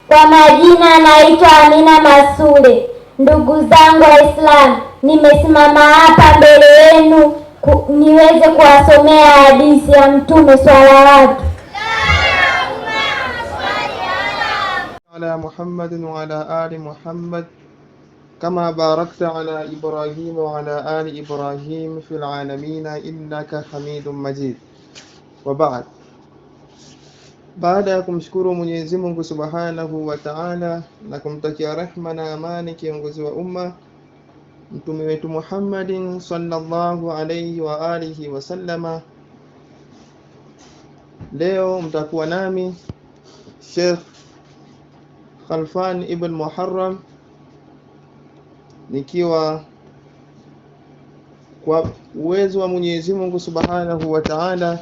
Kwa majina naitwa Amina Masule. Ndugu zangu Waislamu, nimesimama hapa mbele yenu niweze kuwasomea hadithi ya Mtume salawatu ala Muhammadin wa ala ali Muhammad kama barakta ala Ibrahim wa ala ali Ibrahim fil alamin innaka Hamidum Majid. Wa ba'd. Baada ya kumshukuru Mwenyezi Mungu Subhanahu wa Ta'ala na kumtakia rehma na amani kiongozi wa umma Mtume wetu Muhammadin sallallahu alayhi wa alihi wa sallama, leo mtakuwa nami Sheikh Khalfan ibn Muharram, nikiwa kwa uwezo wa Mwenyezi Mungu Subhanahu wa Ta'ala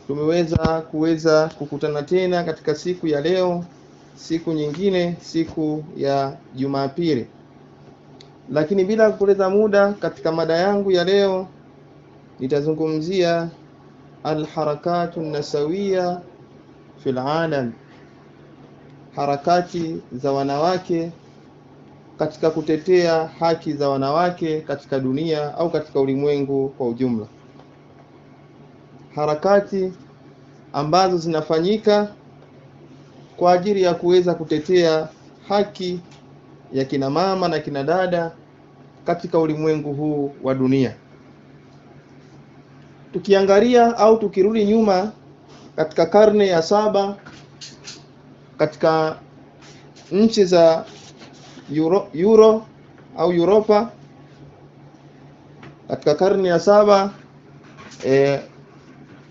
tumeweza kukutana tena katika siku ya leo, siku nyingine, siku ya Jumapili. Lakini bila kupoteza muda, katika mada yangu ya leo nitazungumzia alharakatu nasawiya fil alam, harakati za wanawake katika kutetea haki za wanawake katika dunia au katika ulimwengu kwa ujumla. Harakati ambazo zinafanyika kwa ajili ya kuweza kutetea haki ya kina mama na kina dada katika ulimwengu huu wa dunia. Tukiangalia au tukirudi nyuma katika karne ya 7 katika nchi za Euro au Europa, katika karne ya 7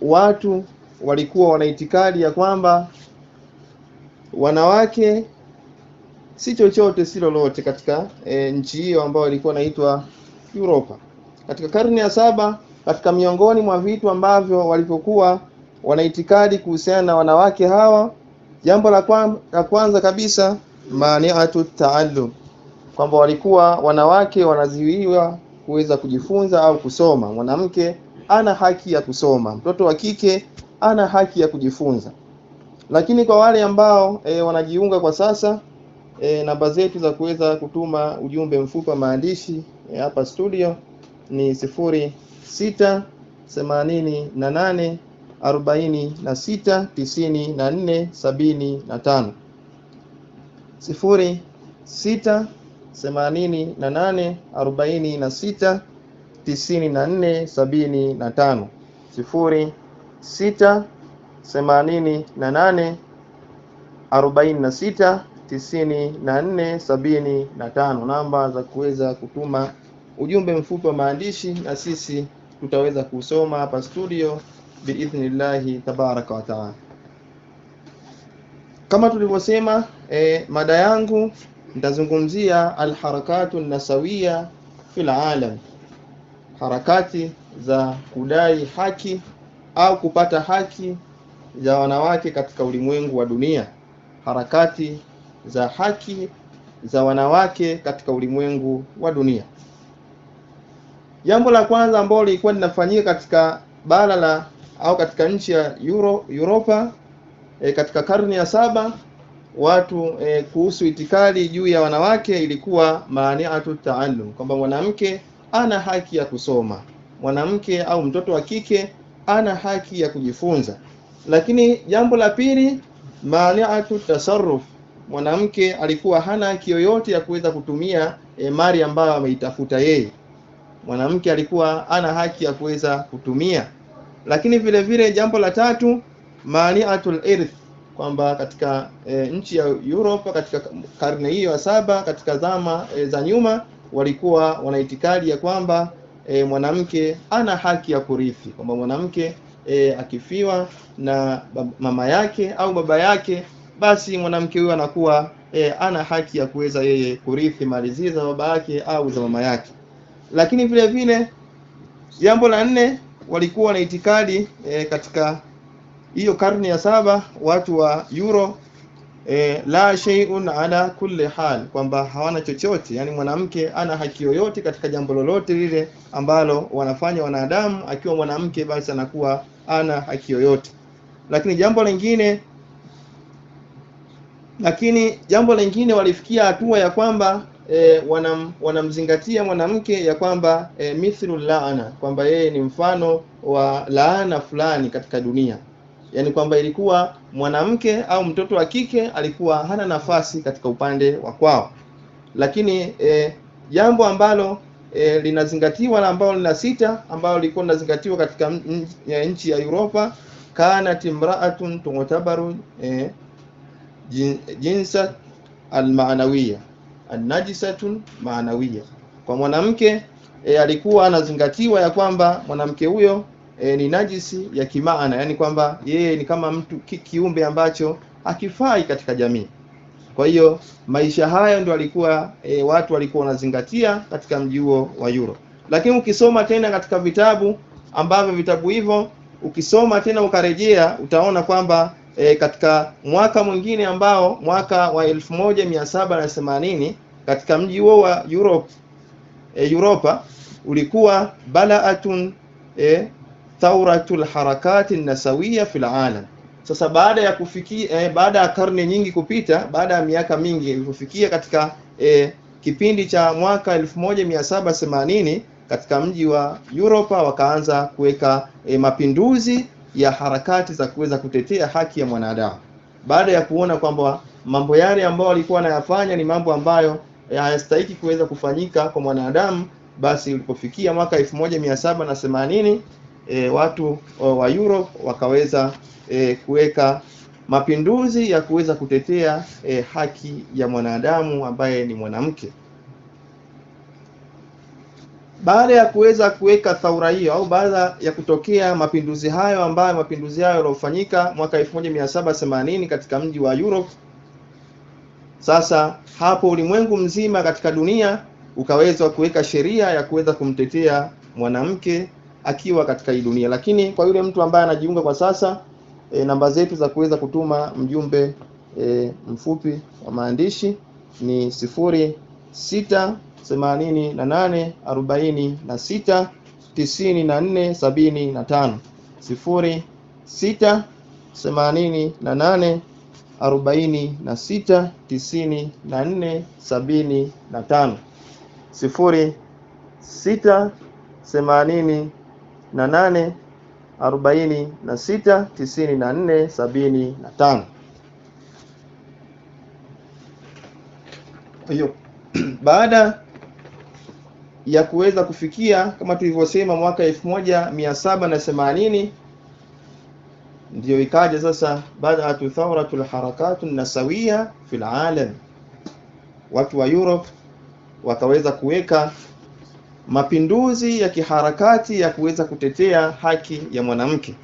watu walikuwa wana itikadi ya kwamba wanawake si chochote si lolote katika nchi hiyo ambayo ilikuwa inaitwa Europa. Katika karne ya 7, katika miongoni mwa vitu ambavyo walipokuwa wana itikadi kuhusiana na wanawake hawa, jambo la kwanza kabisa mani'atu ta'allum, kwamba walikuwa wanawake wanaziwiwa kuweza kujifunza au kusoma. Mwanamke ana haki ya kusoma, mtoto wa kike ana haki ya kujifunza. Lakini kwa wale ambao wanajiunga kwa sasa, namba zetu za kuweza kutuma ujumbe mfupi wa maandishi hapa studio ni 0688469475, 0688469475, 0688469475, namba za kuweza kutuma ujumbe mfupi wa maandishi, na sisi tutaweza kusoma hapa studio biidhnillahi tabaraka wa taala. Kama tulivyosema, mada yangu nitazungumzia alharakatu nasawiya fil alam, harakati za kudai haki au kupata haki za wanawake katika ulimwengu wa dunia. Harakati za haki za wanawake katika ulimwengu wa dunia. Jambo la kwanza ambalo lilikuwa linafanyika katika bara la au katika nchi ya Europa katika karne ya 7, watu kuhusu itikadi juu ya wanawake ilikuwa mani'atu ta'allum, kwamba mwanamke ana haki ya kusoma, mwanamke au mtoto wa kike ana haki ya kujifunza. Lakini jambo la pili, mani'atu tasarruf, mwanamke alikuwa hana haki yoyote ya kuweza kutumia mali ambayo ameitafuta yeye. Mwanamke alikuwa ana haki ya kuweza kutumia. Lakini vile vile jambo la tatu, mani'atul irth, kwamba katika nchi ya Europe katika karne hiyo ya 7, katika zama za nyuma, walikuwa wana itikadi ya kwamba mwanamke ana haki ya kurithi, kwamba mwanamke akifiwa na mama yake au baba yake, basi mwanamke huyo anakuwa ana haki ya kuweza yeye kurithi mali zile za baba yake au za mama yake. Lakini vile vile jambo la 4, walikuwa na itikadi katika hiyo karne ya 7 watu wa Euro, la shay'un ala kulli hal, kwamba hawana chochote, yani mwanamke ana haki yoyote katika jambo lolote lile ambalo wanafanya wanadamu. Akiwa mwanamke basi anakuwa ana haki yoyote. Lakini jambo lingine Lakini jambo lingine, walifikia hatua ya kwamba wanamzingatia mwanamke ya kwamba mithlu laana, kwamba yeye ni mfano wa laana fulani katika dunia, yani kwamba ilikuwa mwanamke au mtoto wa kike alikuwa hana nafasi katika upande wa kwao. Lakini jambo ambalo linazingatiwa na ambalo lina sita, ambalo lilikuwa linazingatiwa katika nchi ya Europa, kanat imra'atun tu'tabaru jinsa almaanawiya annajisatun maanawiya, kwa mwanamke alikuwa anazingatiwa ya kwamba mwanamke huyo ni najisi ya kimaana, yani kwamba yeye ni kama mtu kiumbe ambacho hakifai katika jamii. Kwa hiyo maisha hayo ndio alikuwa watu walikuwa wanazingatia katika mji huo wa Europe. Lakini ukisoma tena katika vitabu ambavyo vitabu hivyo ukisoma tena ukarejea, utaona kwamba katika mwaka mwingine ambao mwaka wa 1780 katika mji huo wa Europa ulikuwa balaatun thawratul harakati nasawiya fil alam. Sasa baada ya kufikia baada ya karne nyingi kupita, baada ya miaka mingi ilipofikia katika kipindi cha mwaka 1780 katika mji wa Europa wakaanza kuweka mapinduzi ya harakati za kuweza kutetea haki ya mwanadamu, baada ya kuona kwamba mambo yale ambayo walikuwa wanayafanya ni mambo ambayo hayastahili kuweza kufanyika kwa mwanadamu. Basi ulipofikia mwaka 1780 watu wa Europe wakaweza kuweka mapinduzi ya kuweza kutetea haki ya mwanadamu ambaye ni mwanamke. Baada ya kuweza kuweka thaura hiyo, au baada ya kutokea mapinduzi hayo ambayo yalofanyika mwaka 1780 katika mji wa Europe, sasa hapo ulimwengu mzima katika dunia ukaweza kuweka sheria ya kuweza kumtetea mwanamke akiwa katika hii dunia. Lakini kwa yule mtu ambaye anajiunga kwa sasa, namba zetu za kuweza kutuma mjumbe mfupi wa maandishi ni 0688469475, 0688469475, 0688469475. Hiyo baada ya kuweza kufikia kama tulivyosema mwaka 1780 ndio ikaja sasa bada'atu thawratul harakatun nasawiya fil alam. Watu wa Europe wakaweza kuweka mapinduzi ya kiharakati ya kuweza kutetea haki ya mwanamke.